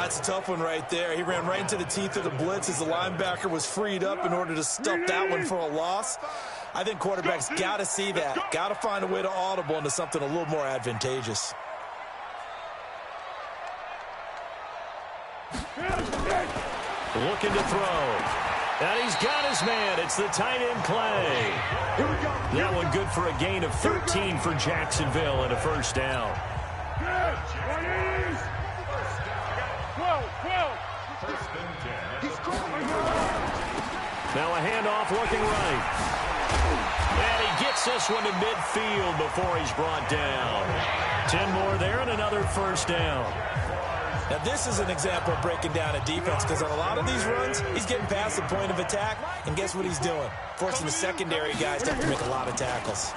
It's a tough one right there. He ran right into the teeth of the blitz as the linebacker was freed up in order to stuff that one for a loss. I think quarterbacks got to see that. Got to find a way to audible into something a little more advantageous. Looking to throw. And he's got his man. It's the tight end play. That one good for a gain of 13 for Jacksonville and a first down. Now a handoff looking right. And he gets this one to midfield before he's brought down. 10 more there and another first down. Now, this is an example of breaking down a defense because on a lot of these runs, he's getting past the point of attack, and guess what he's doing? Forcing the secondary guys to have to make a lot of tackles.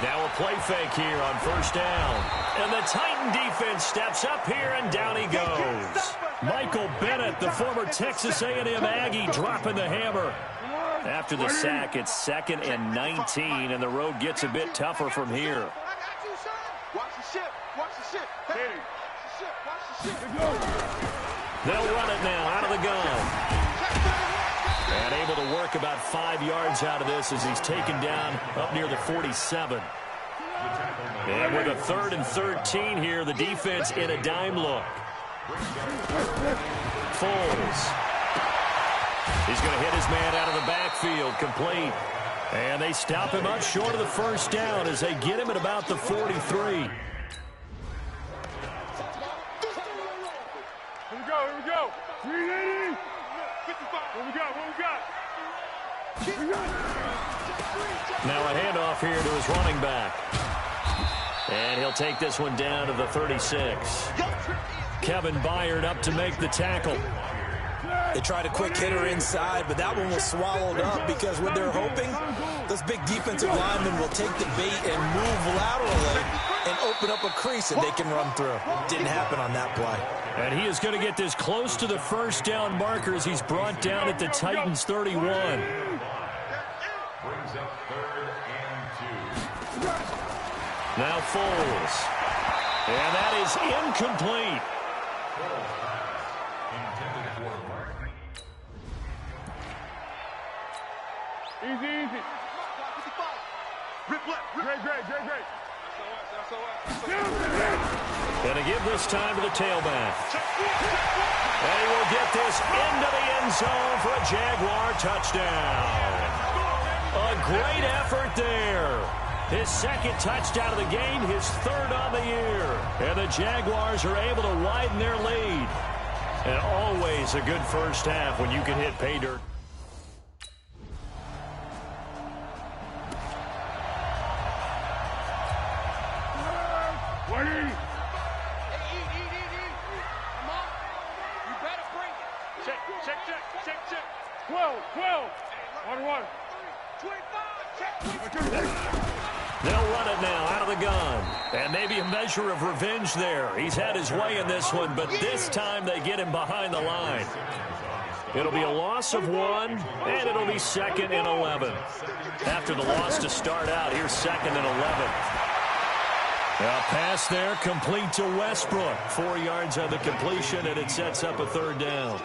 Now a play fake here on first down. And the Titan defense steps up here, and down he goes. Michael Bennett, the former Texas A&M Aggie, dropping the hammer. After the sack, it's 2nd and 19, and the road gets a bit tougher from here. Watch the ship. Watch the ship. They'll run it now out of the gun. And able to work about 5 yards out of this as he's taken down up near the 47. And with a 3rd and 13 here, the defense in a dime look. Foles. He's going to hit his man out of the backfield, complete. And they stop him up short of the first down as they get him at about the 43. Here we go. 380. 55. What we got? Now a handoff here to his running back. And he'll take this one down to the 36. Kevin Byard up to make the tackle. They tried a quick hitter inside, but that one was swallowed up because what they're hoping, those big defensive linemen will take the bait and move laterally and open up a crease that they can run through. Didn't happen on that play. And he is going to get this close to the first down marker as he's brought down at the Titans 31. Now Foles. And that is incomplete. Easy. Great. Going to give this time to the tailback. And he will get this into the end zone for a Jaguar touchdown. A great effort there. His 2nd touchdown of the game, his 3rd on the year. And the Jaguars are able to widen their lead. And always a good first half when you can hit pay dirt. Check. 12. 1. They'll run it now out of the gun. And maybe a measure of revenge there. He's had his way in this one, but this time they get him behind the line. It'll be a loss of 1, and it'll be 2nd and 11. After the loss to start out, here's 2nd and 11. A pass there complete to Westbrook. 4 yards on the completion, and it sets up a 3rd down.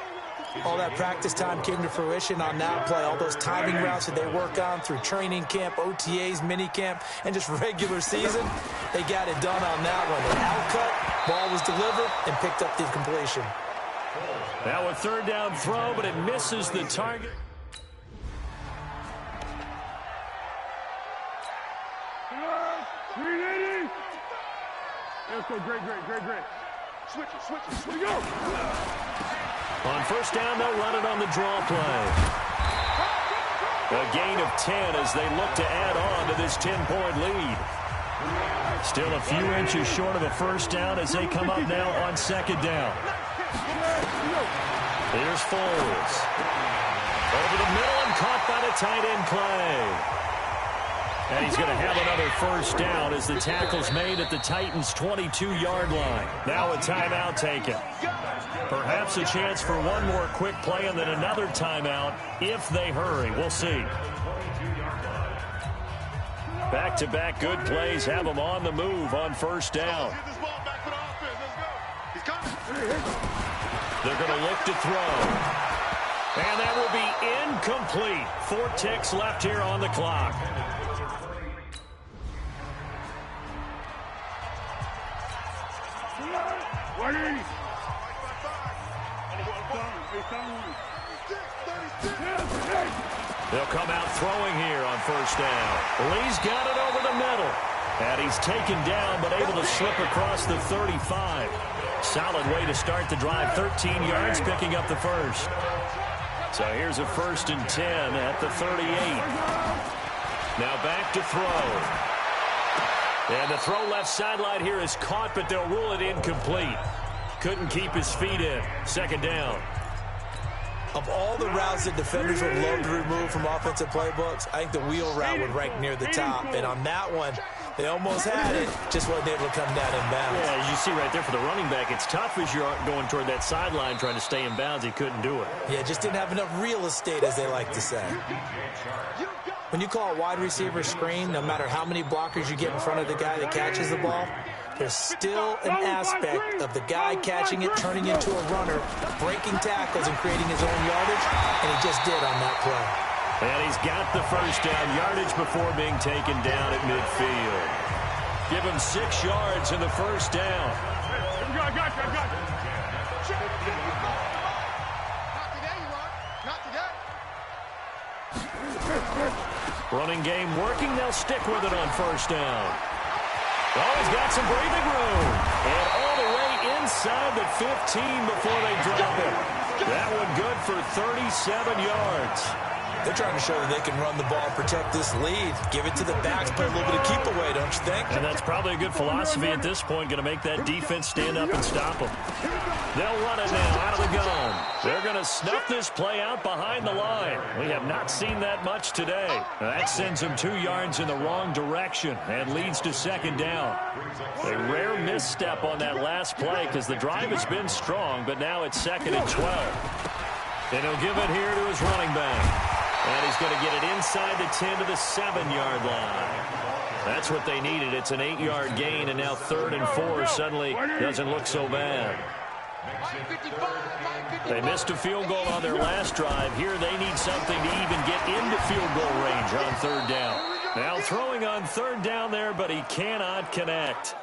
All that practice time came to fruition on that play. All those timing routes that they work on through training camp, OTAs, mini camp, and just regular season, they got it done on that one. They outcut, ball was delivered, and picked up the completion. Now a 3rd down throw, but it misses the target. Let's go, great. Switch it. Here we go. On first down, they'll run it on the draw play. A gain of 10 as they look to add on to this 10-point lead. Still a few inches short of a first down as they come up now on 2nd down. Here's Foles. Over the middle and caught by the tight end Clay. And he's going to have another first down as the tackle's made at the Titans' 22-yard line. Now a timeout taken. Perhaps a chance for one more quick play and then another timeout if they hurry. We'll see. Back-to-back good plays have them on the move on first down. They're going to look to throw. And that will be incomplete. 4 ticks left here on the clock. They'll come out throwing here on first down. Lee's got it over the middle. And he's taken down, but able to slip across the 35. Solid way to start the drive. 13 yards, picking up the first. So here's a 1st and 10 at the 38. Now back to throw. And the throw left sideline here is caught, but they'll rule it incomplete. Couldn't keep his feet in. 2nd down. Of all the routes that defenders would love to remove from offensive playbooks, I think the wheel route would rank near the top. And on that one, they almost had it, just wasn't able to come down in bounds. Yeah, as you see right there for the running back, it's tough as you're going toward that sideline trying to stay in bounds. He couldn't do it. Yeah, just didn't have enough real estate, as they like to say. When you call a wide receiver screen, no matter how many blockers you get in front of the guy that catches the ball, there's still an aspect of the guy catching it, turning into a runner, breaking tackles and creating his own yardage, and he just did on that play. And he's got the first down, yardage before being taken down at midfield. Give him 6 yards in the first down. I got you. Not today. Running game working. They'll stick with it on first down. Oh, he's got some breathing room. And all the way inside the 15 before they drop it. That one good for 37 yards. They're trying to show that they can run the ball, protect this lead, give it to the backs, play a little bit of keep away, don't you think? And that's probably a good philosophy at this point, going to make that defense stand up and stop them. They'll run it now out of the gun. They're going to snuff this play out behind the line. We have not seen that much today. That sends them 2 yards in the wrong direction and leads to 2nd down. A rare misstep on that last play because the drive has been strong, but now it's 2nd and 12. And he'll give it here to his running back. And he's going to get it inside the 10 to the 7-yard line. That's what they needed. It's an 8-yard gain, and now 3rd and 4 suddenly doesn't look so bad. They missed a field goal on their last drive. Here they need something to even get into field goal range on 3rd down. Now throwing on 3rd down there, but he cannot connect.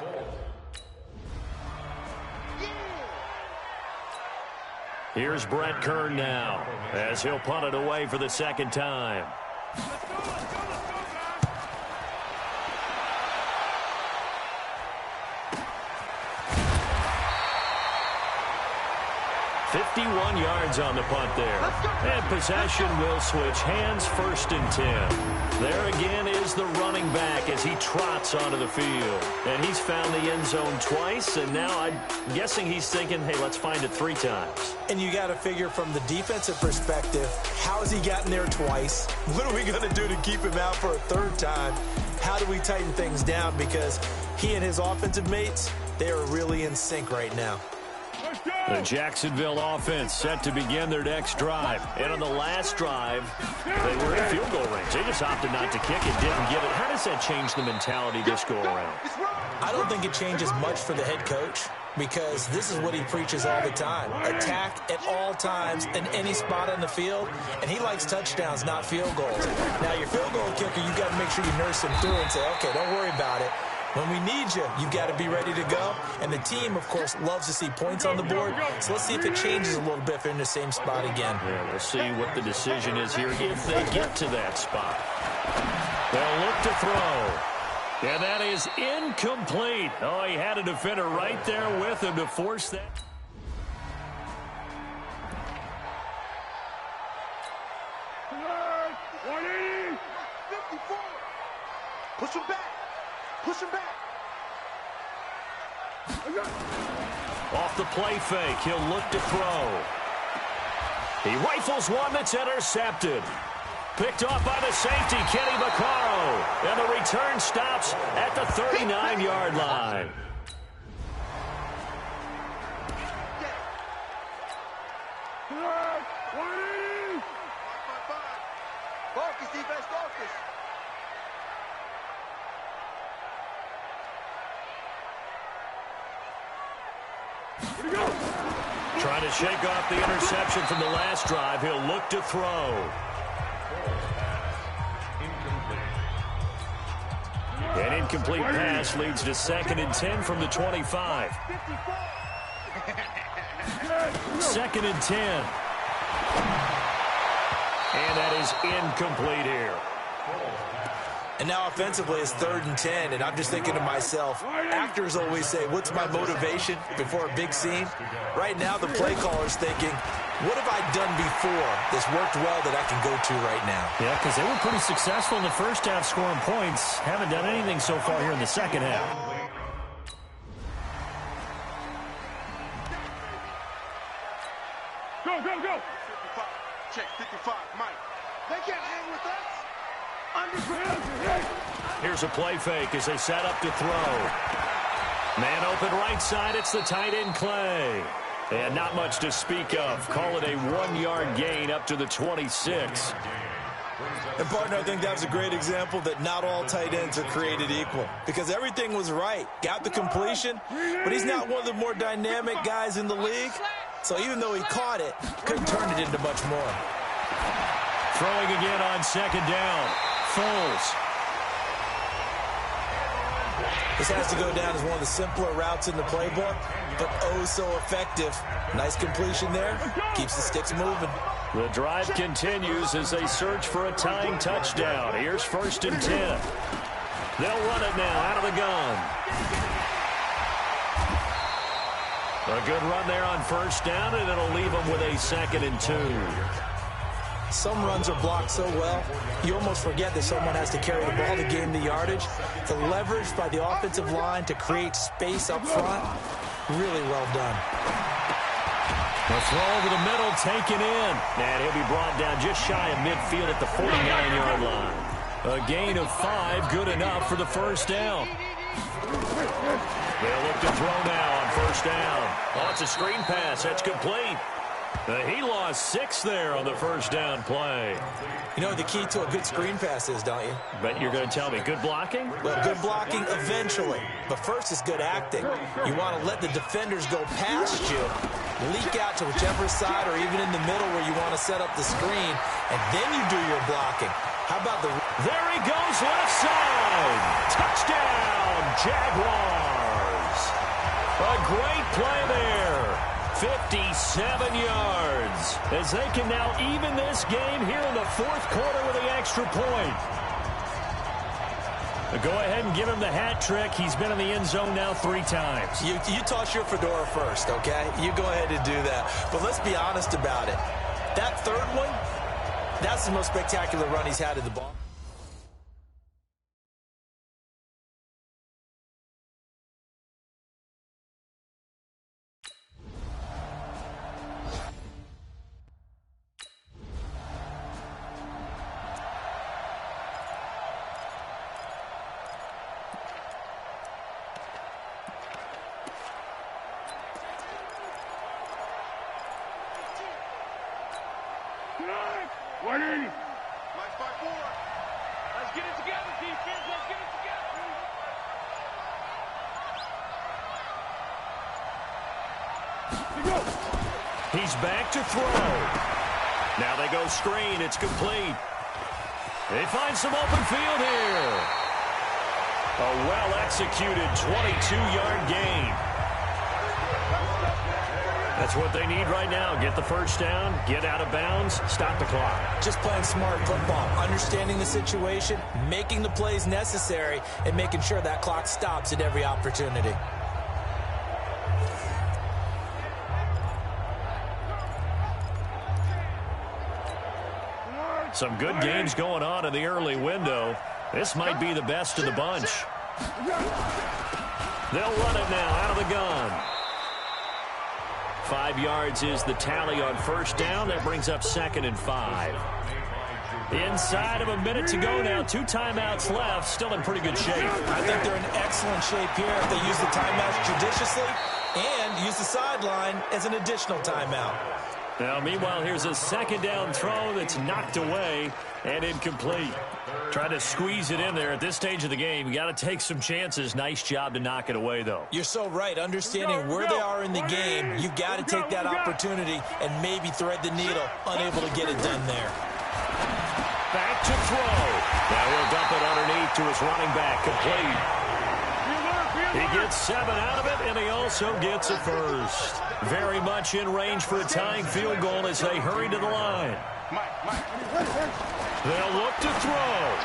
Here's Brett Kern now as he'll punt it away for the 2nd time. .51 yards on the punt there. And possession will switch hands, 1st and 10. There again is the running back as he trots onto the field. And he's found the end zone twice, and now I'm guessing he's thinking, hey, let's find it 3 times. And you got to figure from the defensive perspective, how has he gotten there twice? What are we going to do to keep him out for a 3rd time? How do we tighten things down? Because he and his offensive mates, they are really in sync right now. The Jacksonville offense set to begin their next drive. And on the last drive, they were in field goal range. They just opted not to kick it, didn't get it. How does that change the mentality this go around? I don't think it changes much for the head coach because this is what he preaches all the time. Attack at all times in any spot on the field, and he likes touchdowns, not field goals. Now, your field goal kicker, you got to make sure you nurse him through and say, okay, don't worry about it. When we need you, you've got to be ready to go. And the team, of course, loves to see points on the board. So let's see if it changes a little bit if they're in the same spot again. Yeah, we'll see what the decision is here if they get to that spot. They'll look to throw. And that is incomplete. Oh, he had a defender right there with him to force that. Push him back. Push him back. Off the play fake, he'll look to throw. He rifles one that's intercepted. Picked off by the safety, Kenny Vaccaro. And the return stops at the 39-yard line. Focus, defense, focus. Here we go. Trying to shake off the interception from the last drive. He'll look to throw. An incomplete pass leads to 2nd and 10 from the 25. 2nd and 10. And that is incomplete here. And now offensively it's 3rd and 10, and I'm just thinking to myself, actors always say, what's my motivation before a big scene? Right now the play caller's thinking, what have I done before that's worked well that I can go to right now? Yeah, because they were pretty successful in the first half scoring points. Haven't done anything so far here in the second half. Go, go, go. 55. Check 55. Mike. They can't hang with us. Here's a play fake as they set up to throw. Man open right side. It's the tight end Clay. And not much to speak of. Call it a 1-yard gain up to the 26. And, partner, I think that was a great example that not all tight ends are created equal. Because everything was right. Got the completion, but he's not one of the more dynamic guys in the league. So even though he caught it, couldn't turn it into much more. Throwing again on 2nd down. Foles. This has to go down as one of the simpler routes in the playbook, but oh so effective. Nice completion there. Keeps the sticks moving. The drive continues as they search for a tying touchdown. Here's 1st and 10. They'll run it now out of the gun. A good run there on 1st down, and it'll leave them with a 2nd and 2. Some runs are blocked so well, you almost forget that someone has to carry the ball to gain the yardage. The leverage by the offensive line to create space up front, really well done. The throw over the middle, taken in. And he'll be brought down just shy of midfield at the 49-yard line. A gain of 5, good enough for the 1st down. They'll look to throw now on 1st down. Oh, it's a screen pass. That's complete. He lost 6 there on the 1st down play. You know what the key to a good screen pass is, don't you? Bet you're going to tell me. Good blocking? Well, good blocking eventually. But first is good acting. You want to let the defenders go past you, leak out to whichever side or even in the middle where you want to set up the screen, and then you do your blocking. How about the... There he goes, left side. Touchdown, Jaguars. A great play there. 57 yards as they can now even this game here in the 4th quarter with the extra point. Go ahead and give him the hat trick. He's been in the end zone now 3 times. You toss your fedora first, okay? You go ahead and do that. But let's be honest about it. That 3rd one, that's the most spectacular run he's had in the ball. He's back to throw. Now they go screen. It's complete. They find some open field here. A well-executed 22-yard gain. That's what they need right now. Get the 1st down, get out of bounds, stop the clock. Just playing smart football, understanding the situation, making the plays necessary, and making sure that clock stops at every opportunity. Some good games going on in the early window. This might be the best of the bunch. They'll run it now out of the gun. 5 yards is the tally on 1st down. That brings up 2nd and 5. Inside of a minute to go now. 2 timeouts left. Still in pretty good shape. I think they're in excellent shape here if they use the timeouts judiciously and use the sideline as an additional timeout. Now, meanwhile, here's a second down throw that's knocked away and incomplete. Trying to squeeze it in there at this stage of the game. You got to take some chances. Nice job to knock it away, though. You're so right. Understanding where they are in the game, you've got to take that opportunity and maybe thread the needle. Unable to get it done there. Back to throw. Now he'll dump it underneath to his running back. Complete. He gets 7 out of it, and he also gets a first. Very much in range for a tying field goal as they hurry to the line. They'll look to throw.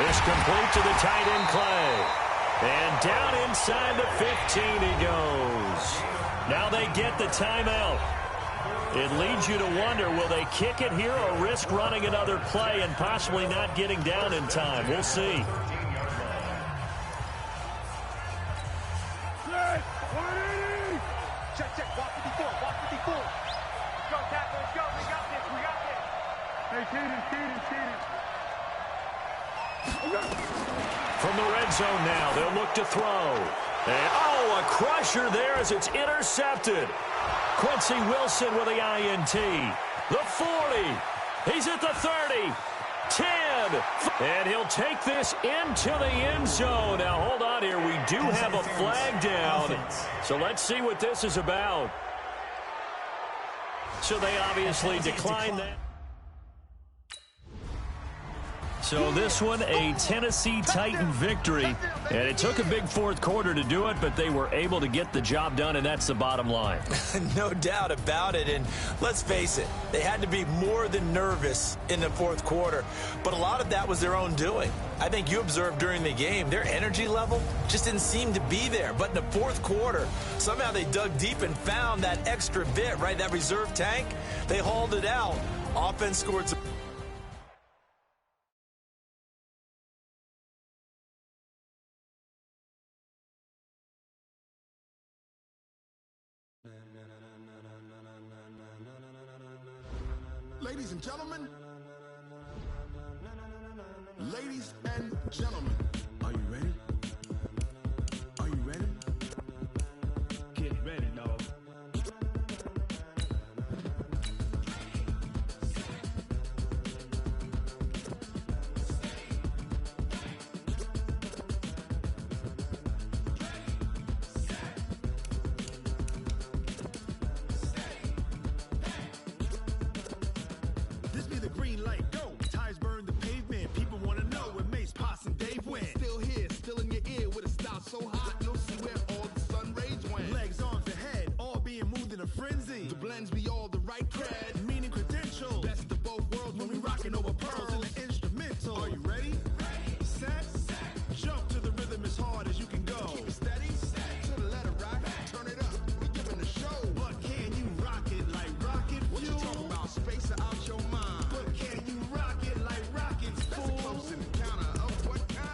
It's complete to the tight end, Clay. And down inside the 15 he goes. Now they get the timeout. It leads you to wonder, will they kick it here or risk running another play and possibly not getting down in time? We'll see. Check. Walk 54. Go, tackle. Let's go. We got this. Hey, Keaton. From the red zone now, they'll look to throw. And, a crusher there as it's intercepted. Quincy Wilson with the INT. The 40. He's at the 30. 10. And he'll take this into the end zone. Now, hold on here. We do have a flag down. So let's see what this is about. So they obviously declined that. So this one, a Tennessee Titan victory. And it took a big fourth quarter to do it, but they were able to get the job done, and that's the bottom line. No doubt about it. And let's face it, they had to be more than nervous in the fourth quarter. But a lot of that was their own doing. I think you observed during the game, their energy level just didn't seem to be there. But in the fourth quarter, somehow they dug deep and found that extra bit, right? That reserve tank. They hauled it out. Offense scored some. Ladies and gentlemen, are you ready? Are you ready? Get ready, dog. This be the green light, go. Tires burn the pavement. People want to know where Mace, Potts, and Dave went. Still here, still in your ear with a style so hot, you'll see where all the sun rays went. Legs, arms, and head, all being moved in a frenzy. The blends be all the right cred, meaning credentials. Best of both worlds when we rockin' over pearls in the instrumental. Are you ready? Set. Jump to the rhythm as hard as you can go. Keep it steady. To the letter rock. Turn it up. We giving a show. But can you rock it like rocket fuel? What you talking about? Space out your mind. But can you rock it like rockets, fool? That's a close encounter of what kind?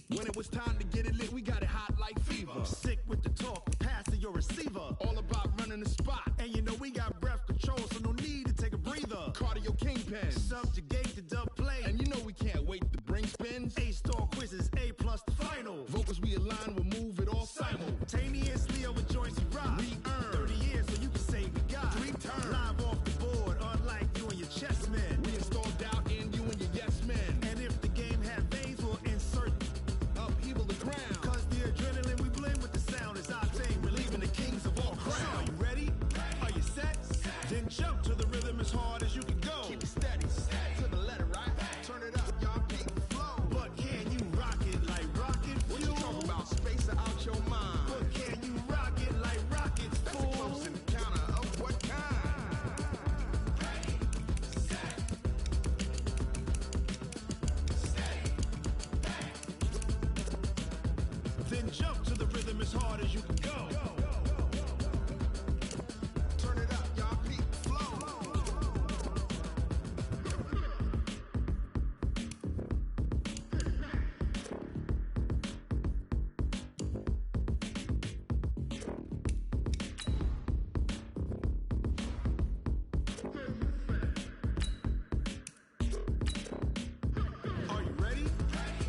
When it was time to get it lit, we got it hot like fever. Sick with the talk, pass to your receiver. All about running the spot. And you know we got breath control, so no need to take a breather. Cardio kingpin, subjugate the dub play. And you know we can't wait to bring spins. A-star quizzes, A+ the final. Vocals we align, we'll move it all simultaneously over joints we rock. We earn 30 years so you can say we got 3 turns. Live off the board, unlike you and your chess men. We installed doubt in you and your yes men. And if the game had veins, we'll insert upheaval the ground. Cause the adrenaline we blend with the sound is our thing. Relieving the kings of all crowns. So are you ready? Are you set? Then jump to the rhythm as hard as you can go. Keep it steady. To the letter, right? Turn it up, y'all. Keep the flow. But can you rock it like rocket fuel? What you talking about? Space out your mind. But can you rock it like rockets, fool? That's a close encounter of what kind? Then jump to the rhythm as hard as you can go. Turn it up, y'all. Keep the flow. Are you ready?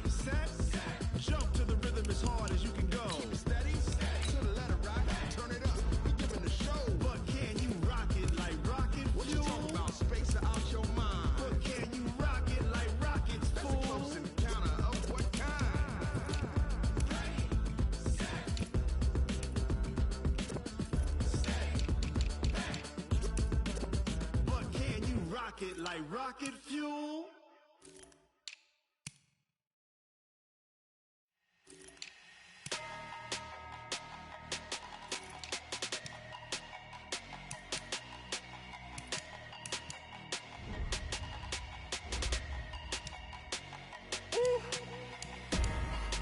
Set. Jump to the rhythm as hard as you can go. it like rocket fuel.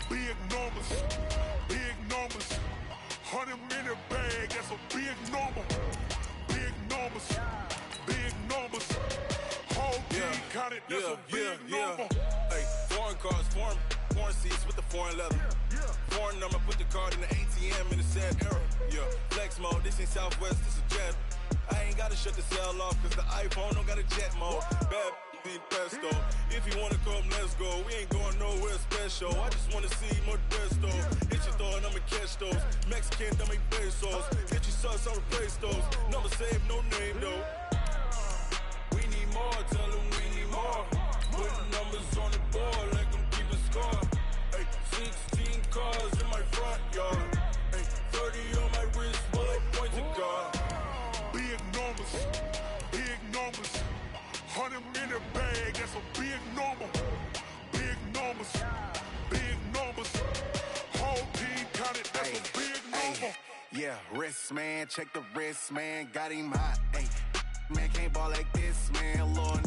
Big numbers, big numbers. 100-minute bag, that's a big number. Big numbers, big numbers. Whole team counted, that's a big number. Hey, foreign cars, foreign seats with the foreign leather. Foreign number, put the card in the ATM in the sad era. Yeah, flex mode, this ain't Southwest, this is jet. I ain't gotta shut the cell off, cause the iPhone don't got a jet mode. Bad need pesto. If you wanna come, let's go. We ain't going nowhere special. I just wanna see more Modesto. Hit your throw and I'ma catch those. Mexican, don't make pesos. Get your sauce, I'll replace those. Number save, no name though. We need more, tell them we need more. Putting numbers on the board, like them keep a score. Hey, 16 cars in my front yard. Hey, 30 on my wrist, bullet points to God. Big numbers, big numbers. 100-minute bag, that's a big number. Big numbers, big numbers. Whole team counted, that's a big number. Yeah, wrist man, check the wrist man, got him hot. Hey, man can't ball like this, man. Lord,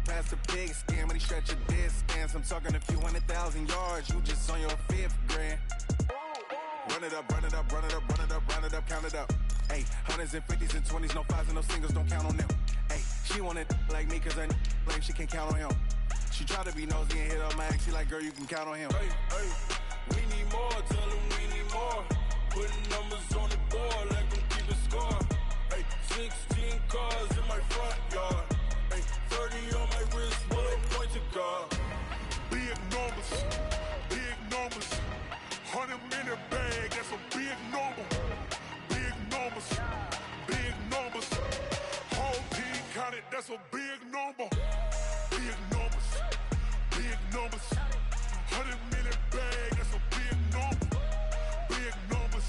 past the big skin, when he stretch a distance. I'm talking a few 100,000 yards, you just on your 5th grand. Run it up, run it up, run it up, run it up, run it up, count it up. Hey, 100s and 50s and 20s, no 5s and no singles, don't count on them. Hey, she want it like me, cause I like she can't count on him. She try to be nosy and hit up my ex, she like, girl, you can count on him. Hey, hey, we need more, tell them we need more. Putting numbers on the board, like them keep a score. Hey, 16 cars in my front yard. Hey, 30 on my wrist, bullet point to God. Big numbers, big numbers. 100-minute bag, that's a big number. Big numbers, big numbers. Whole team counted, that's a big number. Big numbers, big numbers. 100-minute bag, that's a big number. Big numbers,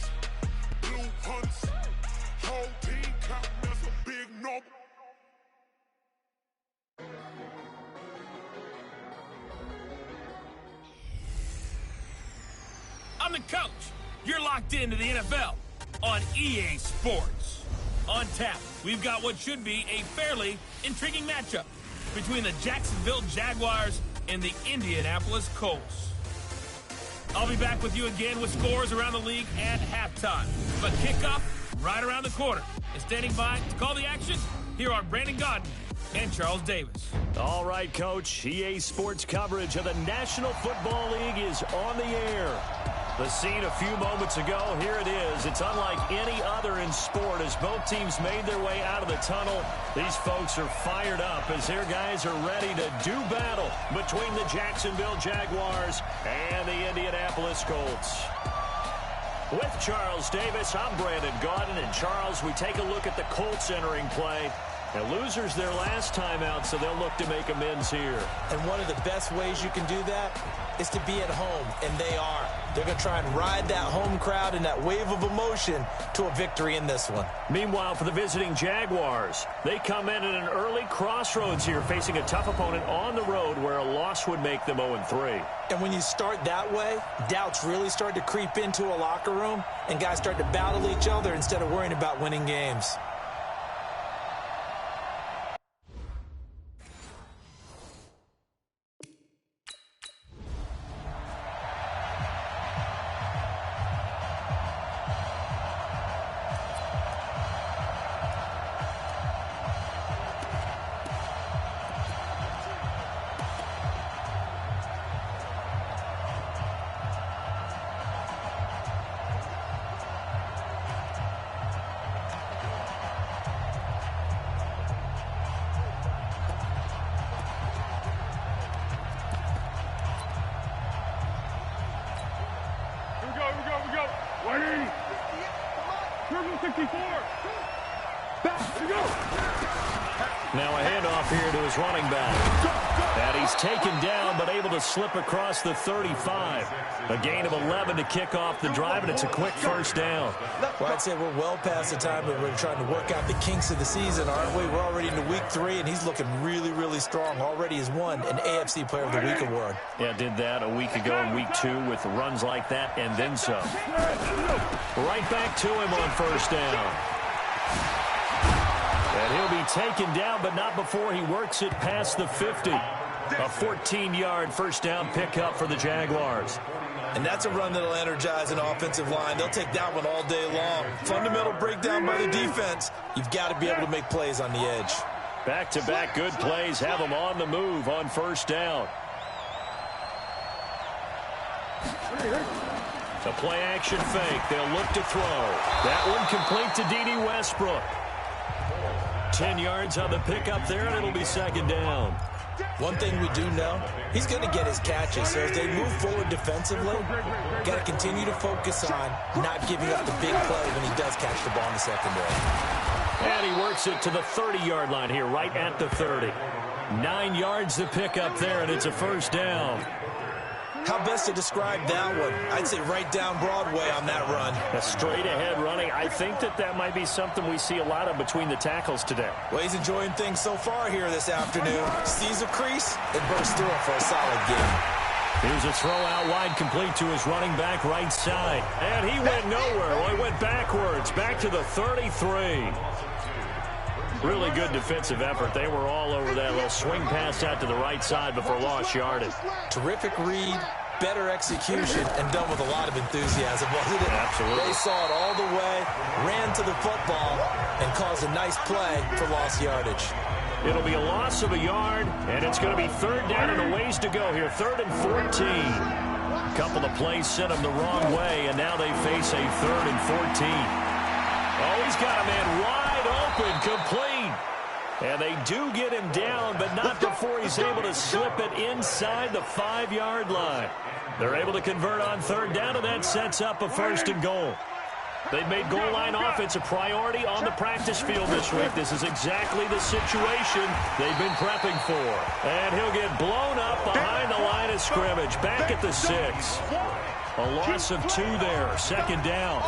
blue hunts. Whole team counting, that's a big number. I'm the coach. You're locked into the NFL on EA Sports. On tap, we've got what should be a fairly intriguing matchup between the Jacksonville Jaguars and the Indianapolis Colts. I'll be back with you again with scores around the league at halftime. But kickoff right around the corner. And standing by to call the action, here are Brandon Gaudin and Charles Davis. All right, Coach. EA Sports coverage of the National Football League is on the air. The scene a few moments ago, here it is. It's unlike any other in sport as both teams made their way out of the tunnel. These folks are fired up as their guys are ready to do battle between the Jacksonville Jaguars and the Indianapolis Colts. With Charles Davis, I'm Brandon Gaudin. And Charles, we take a look at the Colts entering play. Now, losers their last time out, so they'll look to make amends here. And one of the best ways you can do that is to be at home, and they are. They're going to try and ride that home crowd and that wave of emotion to a victory in this one. Meanwhile, for the visiting Jaguars, they come in at an early crossroads here, facing a tough opponent on the road where a loss would make them 0-3. And when you start that way, doubts really start to creep into a locker room, and guys start to battle each other instead of worrying about winning games. We go. 180. Turbo 64. Back, we go. Now a handoff here to his running back. And he's taken down, but able to slip across the 35. A gain of 11 to kick off the drive, and it's a quick first down. Well, I'd say we're well past the time that we're trying to work out the kinks of the season, aren't we? We're already into week 3, and he's looking really, really strong. Already has won an AFC Player of the Week award. Yeah, did that a week ago in week 2 with runs like that and then some. Right back to him on first down. And he'll be taken down, but not before he works it past the 50. A 14-yard first down pickup for the Jaguars. And that's a run that'll energize an offensive line. They'll take that one all day long. Fundamental breakdown by the defense. You've got to be able to make plays on the edge. Back-to-back good plays have them on the move on first down. A play-action fake. They'll look to throw. That one complete to D.D. Westbrook. 10 yards on the pickup there, and it'll be second down. One thing we do know, he's going to get his catches. So as they move forward defensively, got to continue to focus on not giving up the big play when he does catch the ball in the secondary. And he works it to the 30-yard line here, right at the 30. 9 yards to pick up there, and it's a first down. How best to describe that one? I'd say right down Broadway on that run. A straight-ahead running. I think that might be something we see a lot of between the tackles today. Well, he's enjoying things so far here this afternoon. Sees a crease and bursts through it for a solid game. Here's a throw out wide, complete to his running back right side. And he went nowhere. Well, he went backwards, back to the 33. Really good defensive effort. They were all over that little swing pass out to the right side before lost yardage. Terrific read, better execution, and done with a lot of enthusiasm, wasn't it? Absolutely. They saw it all the way, ran to the football, and caused a nice play for lost yardage. It'll be a loss of a yard, and it's going to be third down and a ways to go here. 3rd and 14. A couple of plays sent them the wrong way, and now they face a 3rd and 14. Oh, he's got a man wide open, complete. And they do get him down, but not before he's able to slip it inside the 5-yard line. They're able to convert on third down, and that sets up a 1st and goal. They've made goal line offense a priority on the practice field this week. This is exactly the situation they've been prepping for. And he'll get blown up behind the line of scrimmage, back at the 6. A loss of 2 there, 2nd down.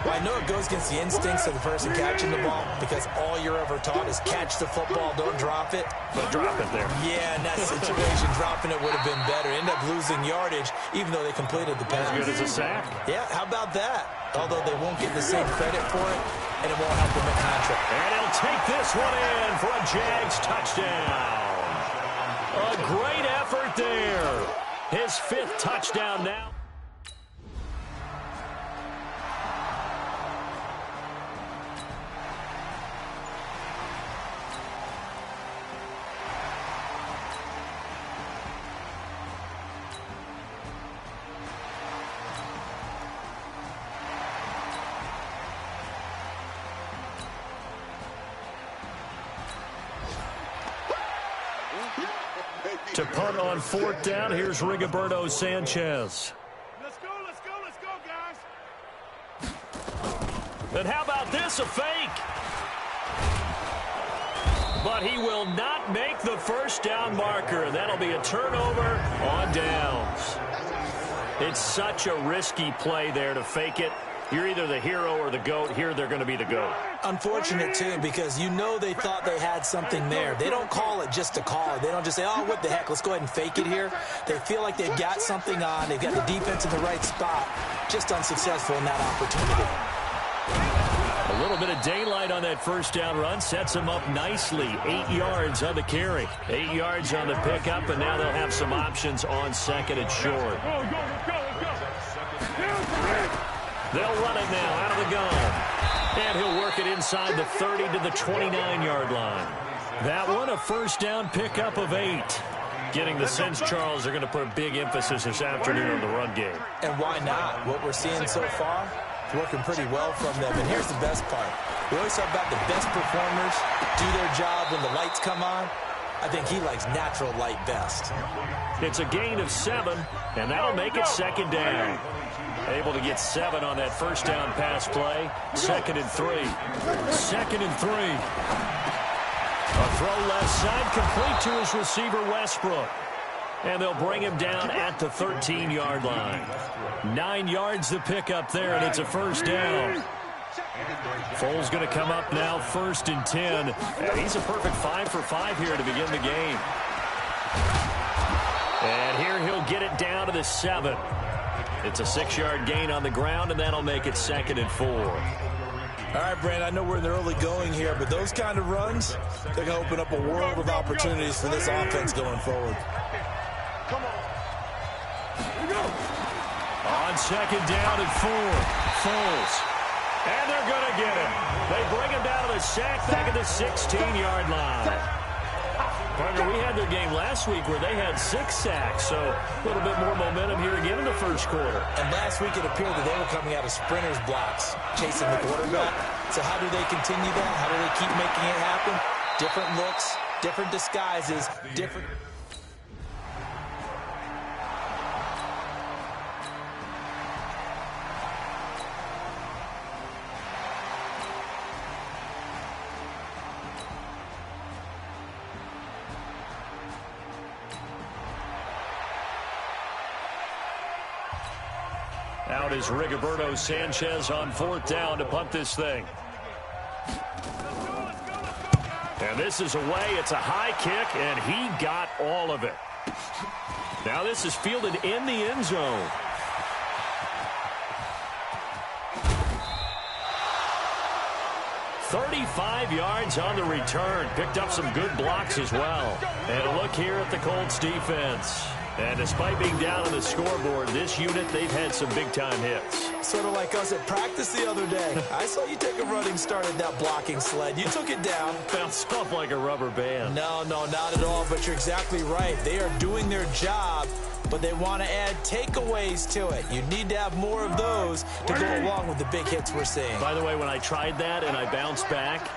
Well, I know it goes against the instincts of the person catching the ball because all you're ever taught is catch the football, don't drop it. But drop it there. Yeah, in that situation, dropping it would have been better. End up losing yardage, even though they completed the pass. As good as a sack. Yeah, how about that? Although they won't get the same credit for it, and it won't help them in contract. And he'll take this one in for a Jags touchdown. A great effort there. His 5th touchdown now. To punt on 4th down, here's Rigoberto Sanchez. Let's go, guys. And how about this, a fake? But he will not make the first down marker, and that'll be a turnover on downs. It's such a risky play there to fake it. You're either the hero or the GOAT. Here they're going to be the GOAT. Unfortunate, too, because you know they thought they had something there. They don't call it just to call it. They don't just say, oh, what the heck, let's go ahead and fake it here. They feel like they've got something on. They've got the defense in the right spot. Just unsuccessful in that opportunity. A little bit of daylight on that first down run sets them up nicely. 8 yards on the carry. 8 yards on the pickup, and now they'll have some options on 2nd and short. They'll run it now out of the gun. And he'll work it inside the 30 to the 29-yard line. That one, a first down pickup of 8. Getting the sense, Charles, they're going to put a big emphasis this afternoon on the run game. And why not? What we're seeing so far, working pretty well from them. And here's the best part. We always talk about the best performers do their job when the lights come on. I think he likes natural light best. It's a gain of 7, and that'll make it 2nd down. Able to get 7 on that first down pass play. 2nd and 3. 2nd and 3. A throw left side, complete to his receiver, Westbrook. And they'll bring him down at the 13-yard line. 9 yards to pick up there, and it's a first down. Foles going to come up now, 1st and 10. And he's a perfect 5 for 5 here to begin the game. And here he'll get it down to the 7. It's a 6-yard gain on the ground, and that'll make it 2nd and 4. All right, Brand, I know we're in the early going here, but those kind of runs, they're going to open up a world of opportunities for this offense going forward. Come on. Here we go. On 2nd down and 4, Foles. And they're going to get him. They bring him down to the sack back at the 16-yard line. Partner, we had their game last week where they had 6 sacks, so a little bit more momentum here again in the first quarter. And last week it appeared that they were coming out of sprinters blocks, chasing the quarterback. So how do they continue that? How do they keep making it happen? Different looks, different disguises, different... Out is Rigoberto Sanchez on 4th down to punt this thing. And this is away. It's a high kick, and he got all of it. Now this is fielded in the end zone. "35 yards on the return. Picked up some good blocks as well. And a look here at the Colts defense. And despite being down on the scoreboard, this unit, they've had some big-time hits. Sort of like us at practice the other day. I saw you take a running start at that blocking sled. You took it down. Bounced off like a rubber band. No, not at all, but you're exactly right. They are doing their job, but they want to add takeaways to it. You need to have more of those to go along with the big hits we're seeing. By the way, when I tried that and I bounced back,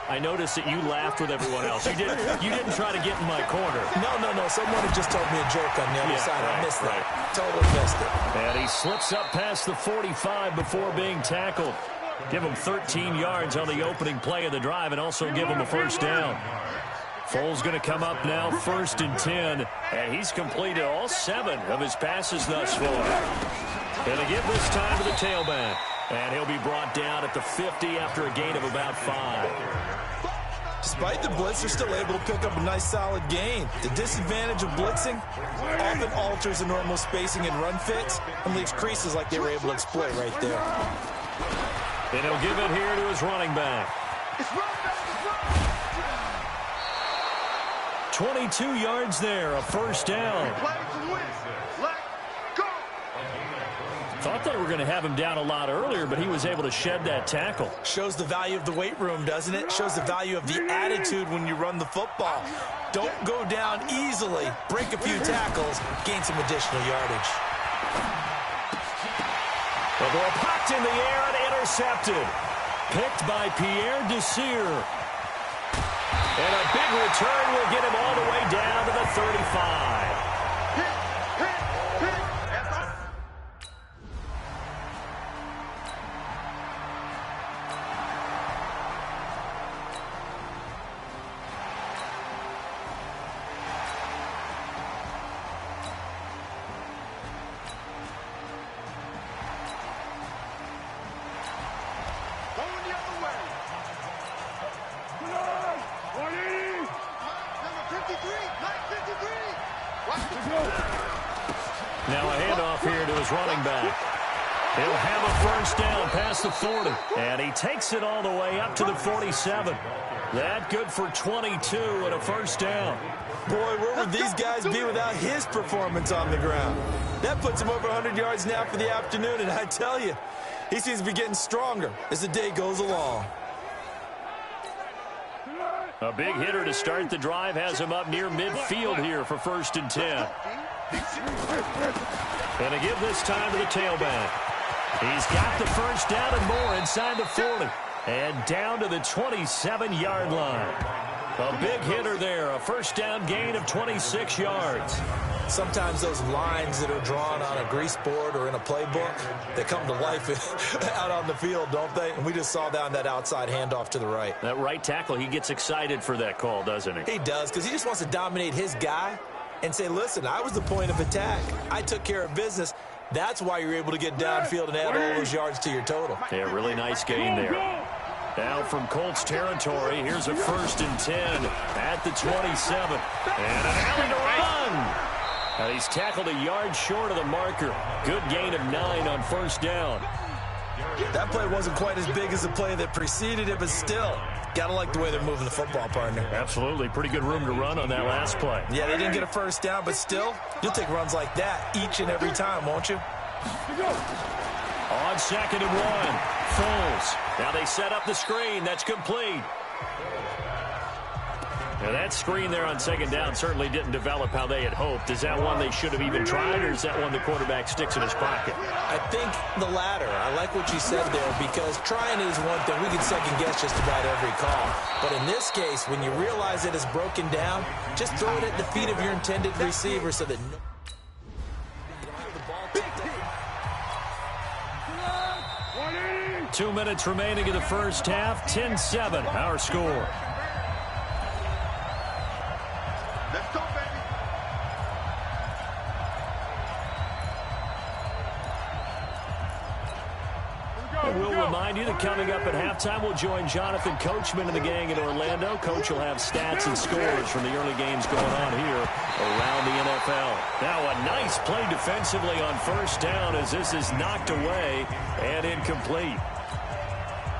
I noticed that you laughed with everyone else. You didn't try to get in my corner. No. Someone had just told me a joke on the other side. Right, I missed that. Right. Totally missed it. And he slips up past the 45 before being tackled. Give him 13 yards on the opening play of the drive and also give him a first down. Foles going to come up now, 1st and 10. And he's completed all 7 of his passes thus far. And they give this time to the tailback. And he'll be brought down at the 50 after a gain of about 5. Despite the blitz, they're still able to pick up a nice solid gain. The disadvantage of blitzing often alters the normal spacing and run fits and leaves creases like they were able to exploit right there. And he'll give it here to his running back. 22 yards there, a first down. Thought they were going to have him down a lot earlier, but he was able to shed that tackle. Shows the value of the weight room, doesn't it? Shows the value of the attitude when you run the football. Don't go down easily. Break a few tackles. Gain some additional yardage. The ball popped in the air and intercepted. Picked by Pierre Desir. And a big return will get him all the way down to the 35. Now a handoff here to his running back. He'll have a first down past the 40. And he takes it all the way up to the 47. That good for 22 and a first down. Boy, where would these guys be without his performance on the ground? That puts him over 100 yards now for the afternoon, and I tell you, he seems to be getting stronger as the day goes along. A big hitter to start the drive has him up near midfield here for 1st and 10. And to give this time to the tailback. He's got the first down and more inside the 40. And down to the 27-yard line. A big hitter there, a first down gain of 26 yards. Sometimes those lines that are drawn on a grease board or in a playbook, they come to life out on the field, don't they? And we just saw that on that outside handoff to the right. That right tackle, he gets excited for that call, doesn't he? He does, because he just wants to dominate his guy and say, listen, I was the point of attack. I took care of business. That's why you're able to get downfield and add all those yards to your total. Yeah, really nice gain there. Now from Colts territory, here's a 1st and 10 at the 27. And an alley to run. And he's tackled a yard short of the marker. Good gain of 9 on 1st down. That play wasn't quite as big as the play that preceded it, but still, got to like the way they're moving the football, partner. Absolutely. Pretty good room to run on that last play. Yeah, they didn't get a 1st down, but still, you'll take runs like that each and every time, won't you? On 2nd and 1, Foles. Now they set up the screen. That's complete. Now that screen there on 2nd down certainly didn't develop how they had hoped. Is that one they should have even tried, or is that one the quarterback sticks in his pocket? I think the latter. I like what you said there, because trying is one thing. We can second-guess just about every call. But in this case, when you realize it is broken down, just throw it at the feet of your intended receiver so that no... 2 minutes remaining in the first half. 10-7, our score. Let's go, baby. And we'll remind you that coming up at halftime, we'll join Jonathan Coachman and the gang in Orlando. Coach will have stats and scores from the early games going on here around the NFL. Now a nice play defensively on 1st down as this is knocked away and incomplete.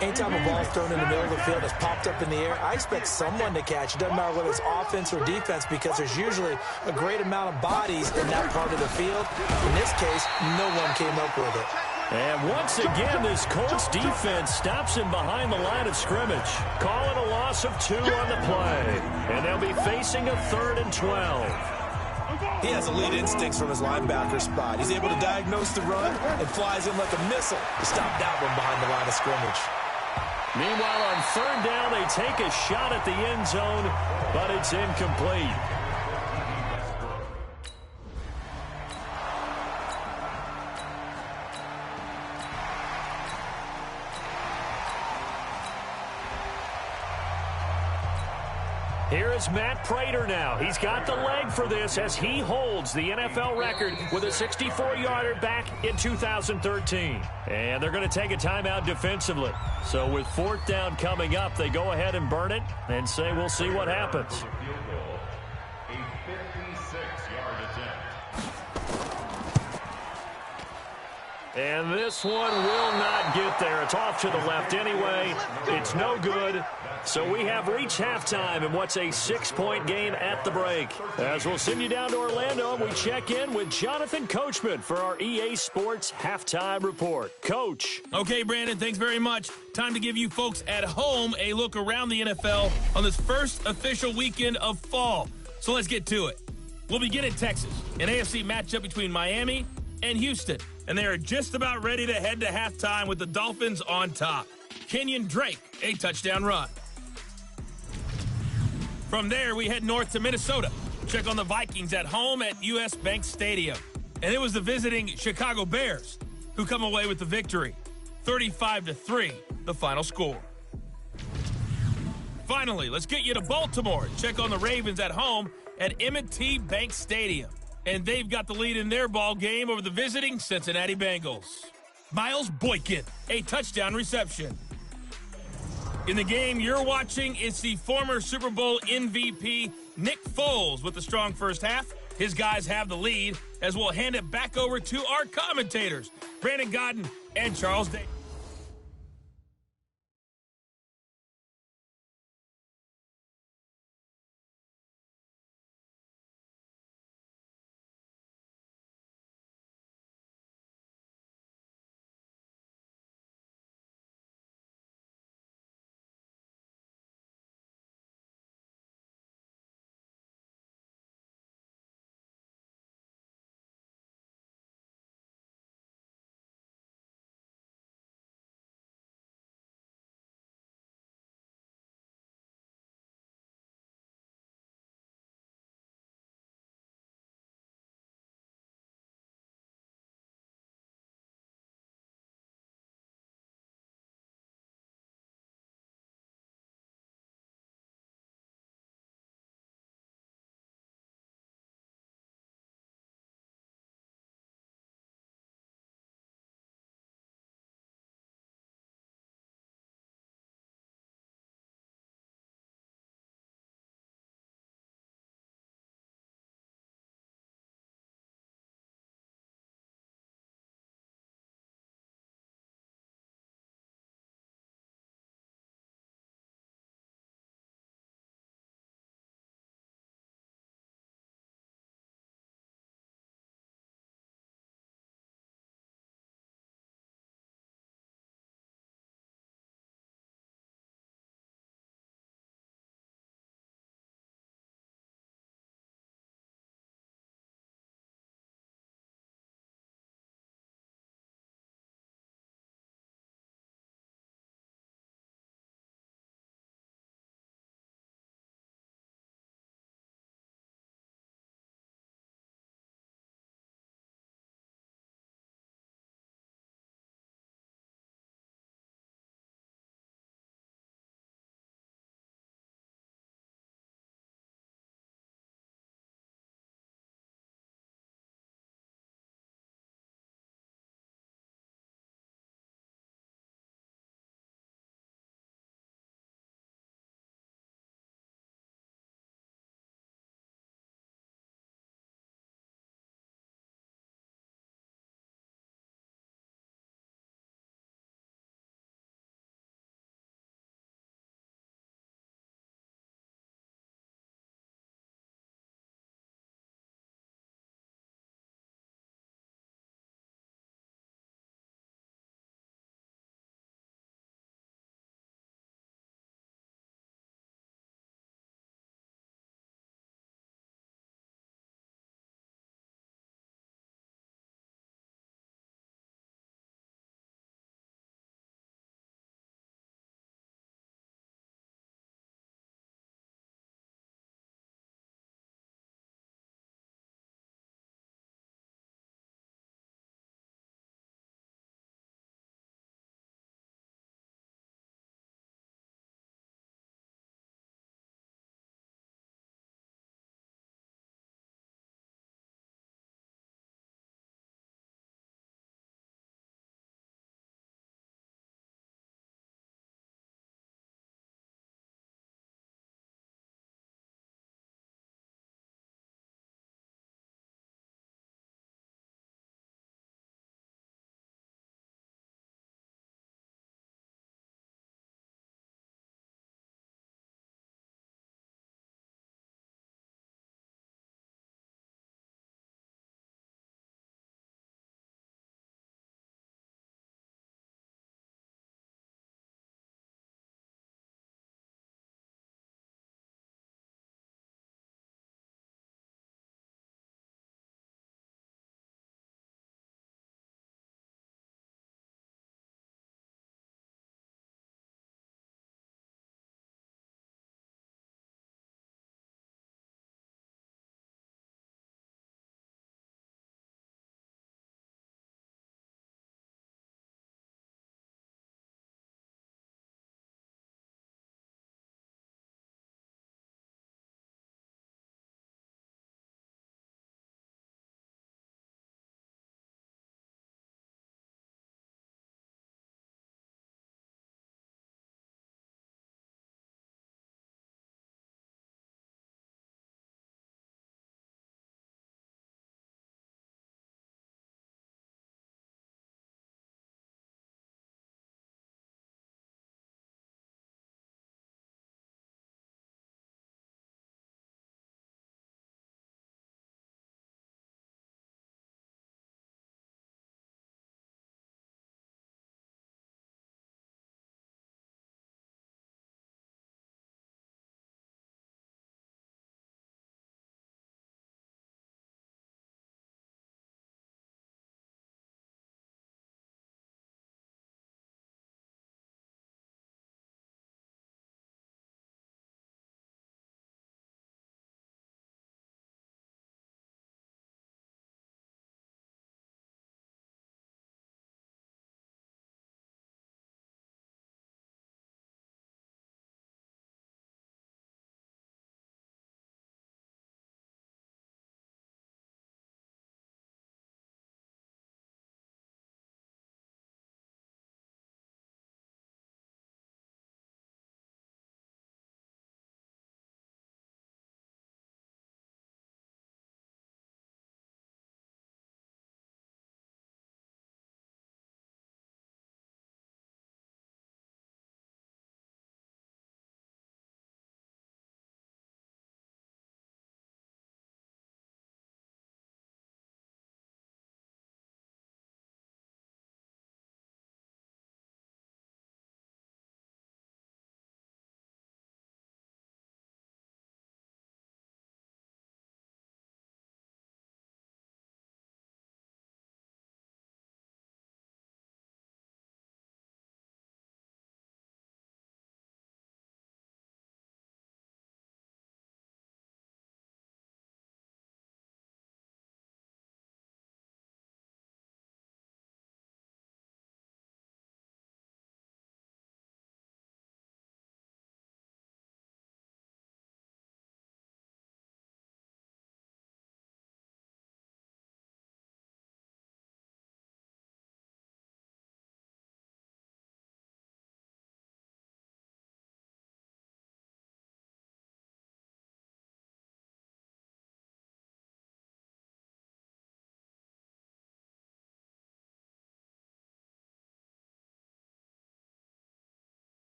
Anytime a ball's thrown in the middle of the field that's popped up in the air, I expect someone to catch it. Doesn't matter whether it's offense or defense, because there's usually a great amount of bodies in that part of the field. In this case, no one came up with it. And once again, this Colts defense stops him behind the line of scrimmage. Calling a loss of 2 on the play. And they'll be facing a 3rd and 12. He has elite instincts from his linebacker spot. He's able to diagnose the run and flies in like a missile to stop that one behind the line of scrimmage. Meanwhile, on 3rd down, they take a shot at the end zone, but it's incomplete. Here is Matt Prater now. He's got the leg for this as he holds the NFL record with a 64-yarder back in 2013. And they're going to take a timeout defensively. So with 4th down coming up, they go ahead and burn it and say we'll see what happens. A 56-yard attempt. And this one will not get there. It's off to the left anyway. It's no good. So we have reached halftime in what's a 6-point game at the break. As we'll send you down to Orlando, and we check in with Jonathan Coachman for our EA Sports Halftime Report. Coach. Okay, Brandon, thanks very much. Time to give you folks at home a look around the NFL on this first official weekend of fall. So let's get to it. We'll begin in Texas, an AFC matchup between Miami and Houston. And they are just about ready to head to halftime with the Dolphins on top. Kenyon Drake, a touchdown run. From there, we head north to Minnesota. Check on the Vikings at home at U.S. Bank Stadium. And it was the visiting Chicago Bears who come away with the victory. 35-3, the final score. Finally, let's get you to Baltimore. Check on the Ravens at home at M&T Bank Stadium. And they've got the lead in their ball game over the visiting Cincinnati Bengals. Miles Boykin, a touchdown reception. In the game you're watching, it's the former Super Bowl MVP, Nick Foles, with a strong first half. His guys have the lead, as we'll hand it back over to our commentators, Brandon Godden and Charles Davis.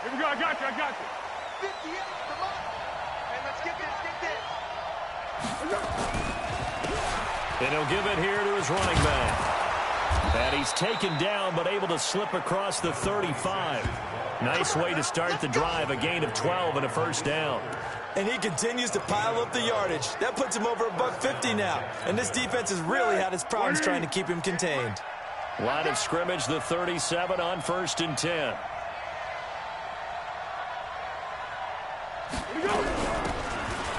Here we go. I got you. 58, come on. Hey, let's get this. And he'll give it here to his running back. And he's taken down, but able to slip across the 35. Nice way to start the drive, a gain of 12 and a first down. And he continues to pile up the yardage. That puts him over $150 now. And this defense has really had its problems trying to keep him contained. Line of scrimmage, the 37 on 1st and 10.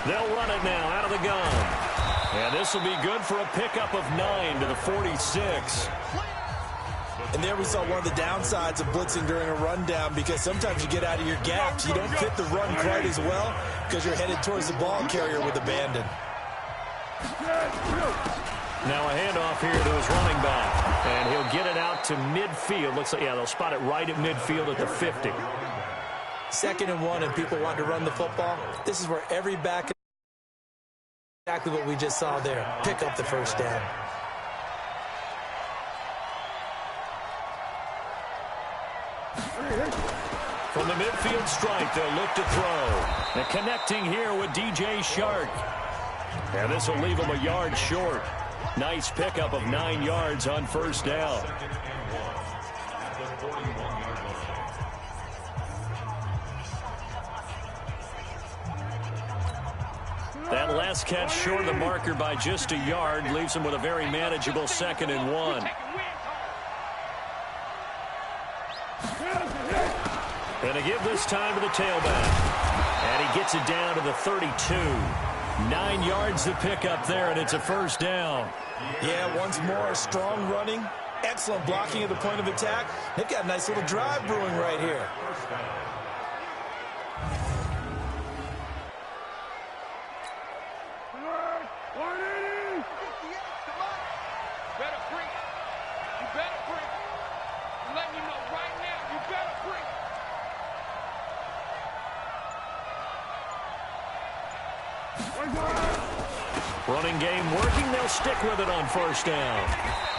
They'll run it now out of the gun. And this will be good for a pickup of 9 to the 46. And there we saw one of the downsides of blitzing during a rundown, because sometimes you get out of your gaps. You don't fit the run quite as well because you're headed towards the ball carrier with abandon. Now a handoff here to his running back. And he'll get it out to midfield. Looks like, yeah, they'll spot it right at midfield at the 50. 2nd and 1, and people want to run the football. This is where every back, exactly what we just saw there, pick up the first down. From the midfield stripe, they'll look to throw. And connecting here with DJ Shark. And this will leave him a yard short. Nice pickup of 9 yards on first down. That last catch short of the marker by just a yard leaves him with a very manageable 2nd and 1. And a give this time to the tailback. And he gets it down to the 32. 9 yards to pick up there, and it's a first down. Yeah, once more, strong running, excellent blocking at the point of attack. They've got a nice little drive brewing right here. Running game working. They'll stick with it on first down.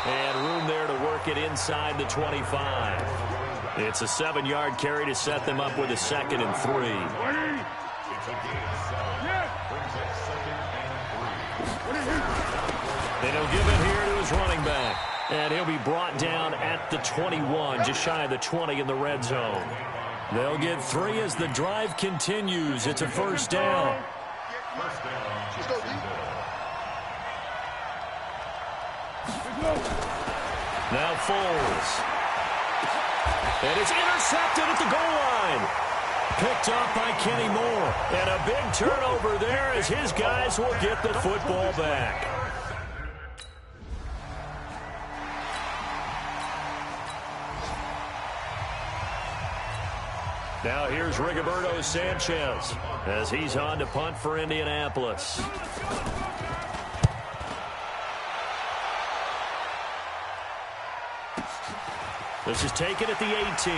And room there to work it inside the 25. It's a 7-yard carry to set them up with a 2nd and 3. Then he'll give it here to his running back. And he'll be brought down at the 21, just shy of the 20 in the red zone. They'll get 3 as the drive continues. It's a first down. Now Foles. And it's intercepted at the goal line. Picked up by Kenny Moore. And a big turnover there as his guys will get the football back. Now here's Rigoberto Sanchez as he's on to punt for Indianapolis. This is taken at the 18.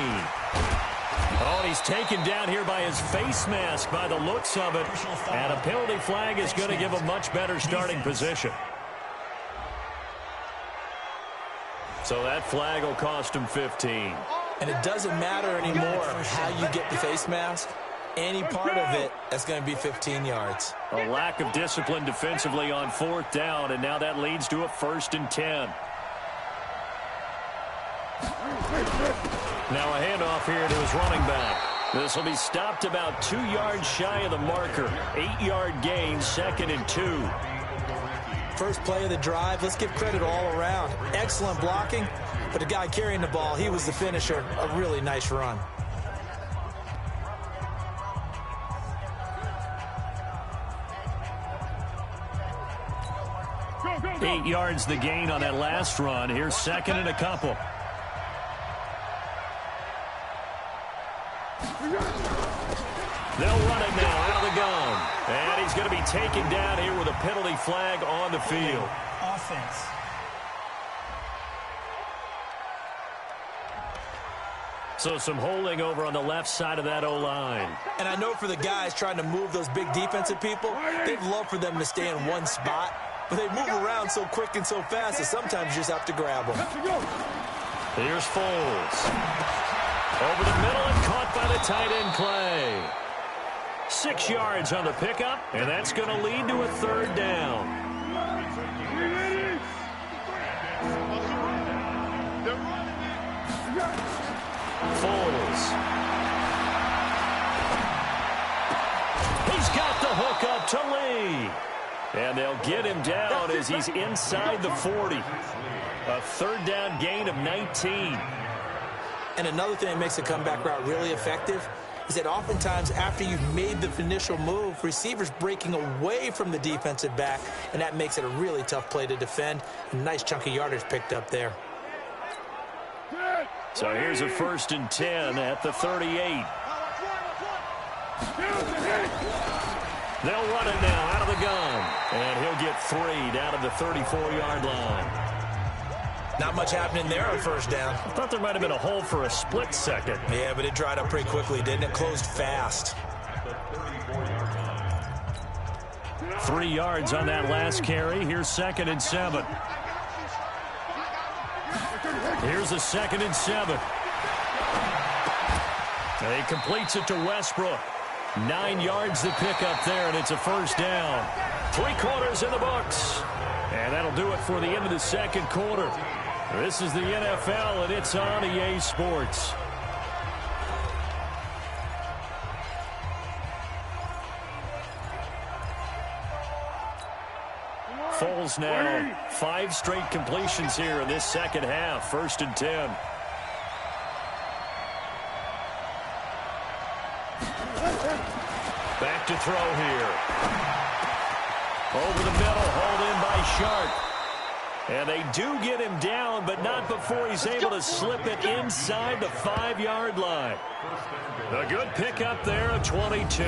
Oh, and he's taken down here by his face mask by the looks of it. And a penalty flag is going to give a much better starting position. So that flag will cost him 15. And it doesn't matter anymore how you get the face mask. Any part of it, that's going to be 15 yards. A lack of discipline defensively on 4th down, and now that leads to a 1st and 10. Now a handoff here to his running back. This will be stopped about 2 yards shy of the marker. 8-yard gain, 2nd and 2. First play of the drive, let's give credit all around. Excellent blocking, but the guy carrying the ball, he was the finisher. A really nice run. Go. 8 yards the gain on that last run. Here's 2nd and a couple. They'll run it now out of the gun. And he's going to be taken down here with a penalty flag on the field. Offense. So some holding over on the left side of that O-line. And I know for the guys trying to move those big defensive people, they'd love for them to stay in one spot. But they move around so quick and so fast that sometimes you just have to grab them. Here's Foles. Over the middle and caught by the tight end Clay. 6 yards on the pickup, and that's going to lead to a third down. Foles. He's got the hook up to Lee. And they'll get him down as he's inside the 40. A third down gain of 19. And another thing that makes a comeback route really effective is that oftentimes after you've made the initial move, receivers breaking away from the defensive back, and that makes it a really tough play to defend. A nice chunk of yardage picked up there. So here's a 1st and 10 at the 38. They'll run it now out of the gun. And he'll get 3 down to the 34-yard line. Not much happening there on first down. I thought there might have been a hole for a split second. Yeah, but it dried up pretty quickly, didn't it? Closed fast. 3 yards on that last carry. Here's 2nd and 7. Here's a 2nd and 7. And he completes it to Westbrook. 9 yards to pick up there, and it's a first down. 3 quarters in the books. And that'll do it for the end of the second quarter. This is the NFL, and it's on EA Sports. Foles now 5 straight completions here in this second half. 1st and 10. Back to throw here. Over the middle, hauled in by Sharp. And they do get him down, but not before he's able to slip it inside the 5-yard line. A good pickup there of 22.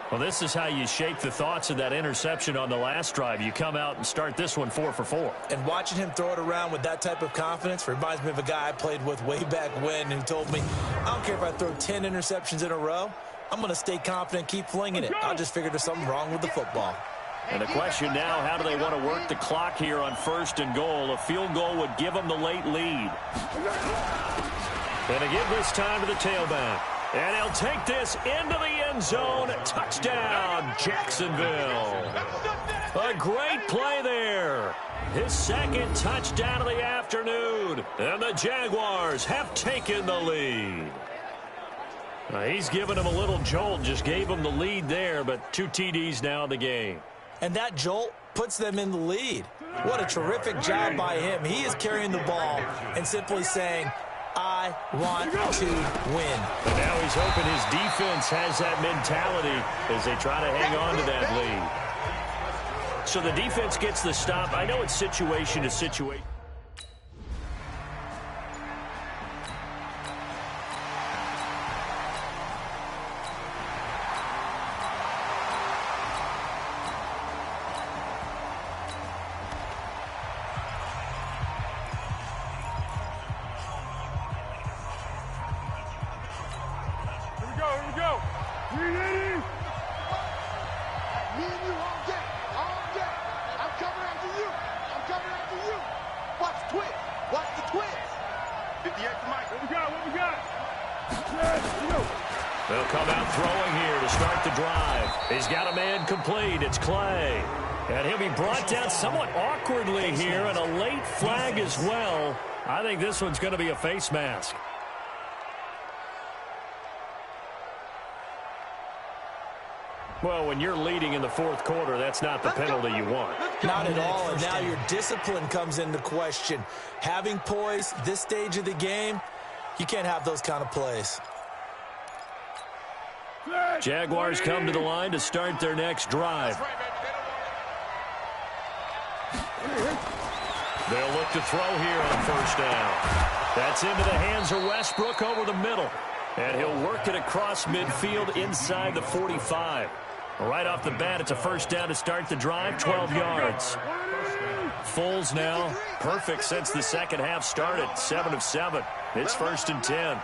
Well, this is how you shake the thoughts of that interception on the last drive. You come out and start this one 4 for 4. And watching him throw it around with that type of confidence reminds me of a guy I played with way back when who told me, I don't care if I throw 10 interceptions in a row. I'm going to stay confident, keep flinging it. I just figured there's something wrong with the football. And the question now, how do they want to work the clock here on 1st and goal? A field goal would give them the late lead. And again this time to the tailback. And he'll take this into the end zone. Touchdown, Jacksonville. A great play there. His 2nd touchdown of the afternoon. And the Jaguars have taken the lead. He's given him a little jolt, just gave him the lead there, but 2 TDs now in the game. And that jolt puts them in the lead. What a terrific job by him. He is carrying the ball and simply saying, I want to win. But now he's hoping his defense has that mentality as they try to hang on to that lead. So the defense gets the stop. I know it's situation to situation. They'll come out throwing here to start the drive. He's got a man complete. It's Clay. And he'll be brought down somewhat awkwardly here, and a late flag as well. I think this one's going to be a face mask. Well, when you're leading in the 4th quarter, that's not the penalty you want. Not at all, and now your discipline comes into question. Having poise this stage of the game, you can't have those kind of plays. Jaguars come to the line to start their next drive. They'll look to throw here on 1st down. That's into the hands of Westbrook over the middle. And he'll work it across midfield inside the 45. Right off the bat, it's a 1st down to start the drive, 12 yards. Foles now, perfect since the second half started, 7 of 7. It's 1st and 10.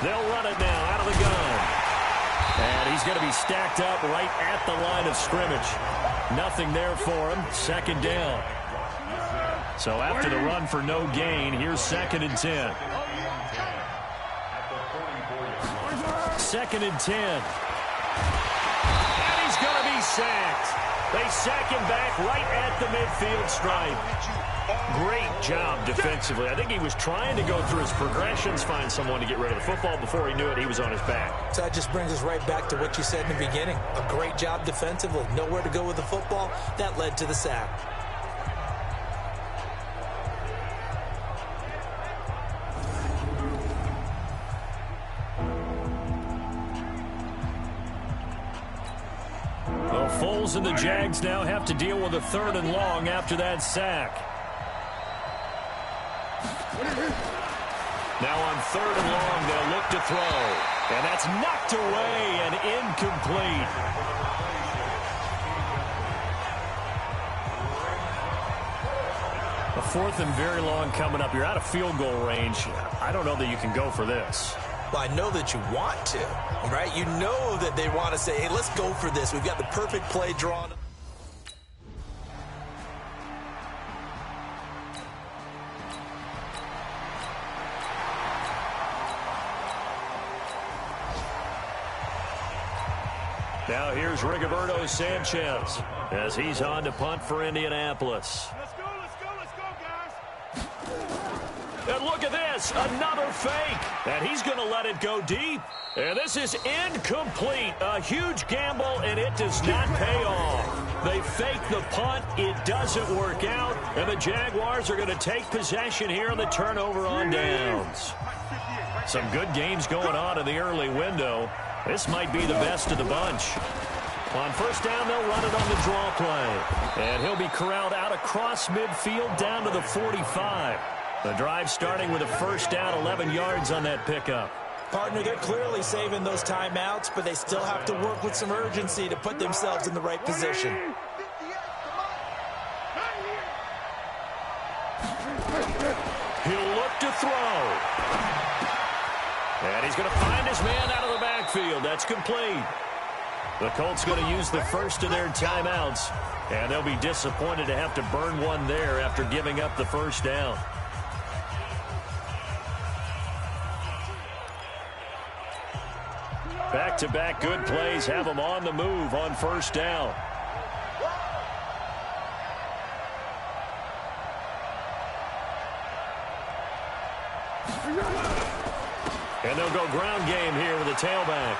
They'll run it now out of the gun. And he's going to be stacked up right at the line of scrimmage. Nothing there for him. Second down. So after the run for no gain, here's 2nd and 10. 2nd and 10. And he's going to be sacked. They sack him back right at the midfield stripe. Great job defensively. I think he was trying to go through his progressions, find someone to get rid of the football. Before he knew it, he was on his back. So that just brings us right back to what you said in the beginning. A great job defensively. Nowhere to go with the football. That led to the sack. Well, Foles and the Jags now have to deal with a 3rd and long after that sack. Now on 3rd and long, they'll look to throw. And that's knocked away and incomplete. A 4th and very long coming up. You're out of field goal range. I don't know that you can go for this. Well, I know that you want to, right? You know that they want to say, hey, let's go for this. We've got the perfect play drawn. Now here's Rigoberto Sanchez as he's on to punt for Indianapolis. Let's go, guys. And look at this, another fake. And he's going to let it go deep. And this is incomplete. A huge gamble, and it does not pay off. They fake the punt. It doesn't work out. And the Jaguars are going to take possession here on the turnover on downs. Some good games going on in the early window. This might be the best of the bunch. On 1st down, they'll run it on the draw play. And he'll be corralled out across midfield down to the 45. The drive starting with a 1st down, 11 yards on that pickup. Partner, they're clearly saving those timeouts, but they still have to work with some urgency to put themselves in the right position. He'll look to throw. And he's going to find his man out of the backfield. That's complete. The Colts going to use the first of their timeouts, and they'll be disappointed to have to burn one there after giving up the 1st down. Back-to-back good plays have them on the move on 1st down. And they'll go ground game here with a tailback.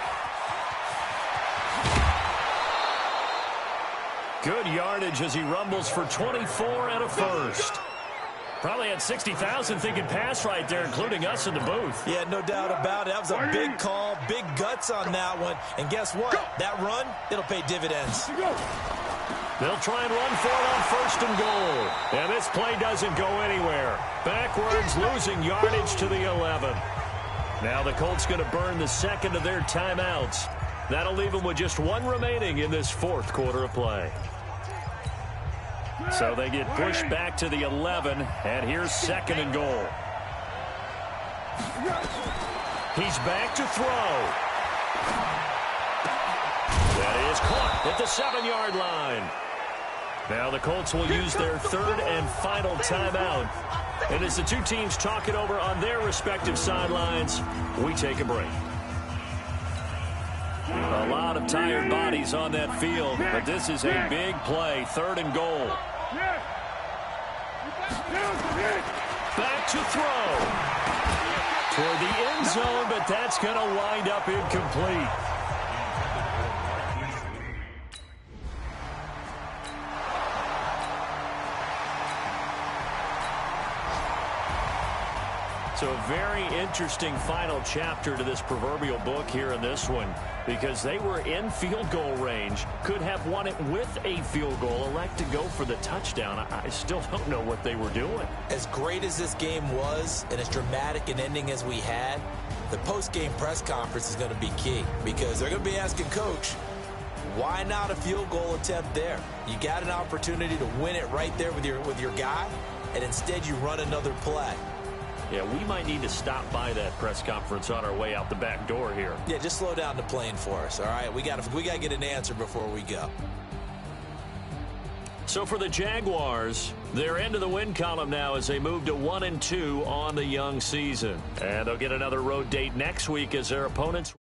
Good yardage as he rumbles for 24 and a 1st. Probably had 60,000 thinking pass right there, including us in the booth. Yeah, no doubt about it. That was a big call, big guts on that one. And guess what? That run, it'll pay dividends. They'll try and run for it on 1st and goal. And this play doesn't go anywhere. Backwards, losing yardage to the 11. Now the Colts going to burn the 2nd of their timeouts. That'll leave them with just one remaining in this 4th quarter of play. So they get pushed back to the 11, and here's 2nd and goal. He's back to throw. That is caught at the 7-yard line. Now the Colts will use their 3rd and final timeout. And as the two teams talk it over on their respective sidelines, we take a break. A lot of tired bodies on that field, but this is a big play, 3rd and goal. Back to throw. Toward the end zone, but that's going to wind up incomplete. So a very interesting final chapter to this proverbial book here in this one, because they were in field goal range, could have won it with a field goal, elect to go for the touchdown. I still don't know what they were doing. As great as this game was and as dramatic an ending as we had, the post-game press conference is going to be key, because they're going to be asking Coach, why not a field goal attempt there? You got an opportunity to win it right there with your guy, and instead you run another play. Yeah, we might need to stop by that press conference on our way out the back door here. Yeah, just slow down the plane for us, all right? We got to get an answer before we go. So for the Jaguars, they're into the win column now as they move to 1-2 on the young season. And they'll get another road date next week as their opponents